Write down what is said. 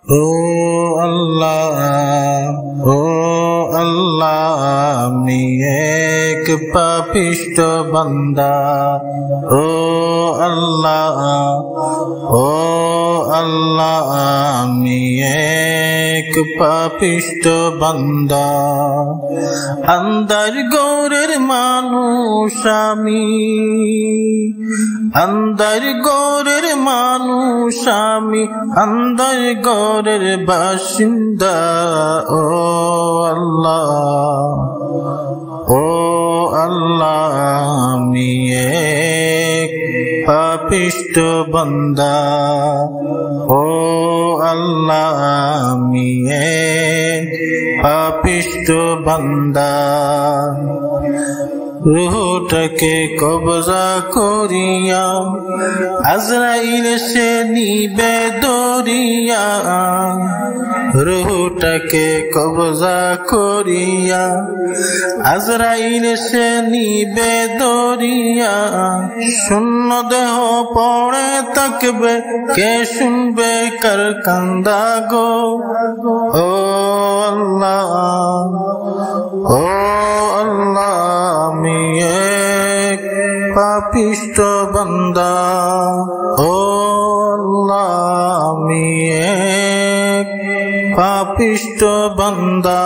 ও আল্লাহ আমি এক পাপিষ্ঠ বান্দা। ও আল্লাহ আমি এক পাপিষ্ঠ বান্দা। আন্দার গৌরের মানুষ আমি, আন্দার গৌরের মানুষ আমি, আন্দার গৌরের বাসিন্দা। ও আল্লাহ আমি এক পাপিষ্ঠ বান্দা। ও আল্লাহ আমি এক পাপিষ্ঠ বান্দা। রূহটাকে কবজা করিয়া আজরাইল সে নিবে দরিয়া। রূহটাকে কবজা করিয়া আজরাইল সে নিবে দরিয়া। শূন্য দেহ পড়ে থাকবে, কে শুনবে কার কান্দা গো। ও আল্লাহ আমি এক পাপিষ্ঠ বান্দা। ও আল্লাহ আমি এক পাপিষ্ঠ বান্দা।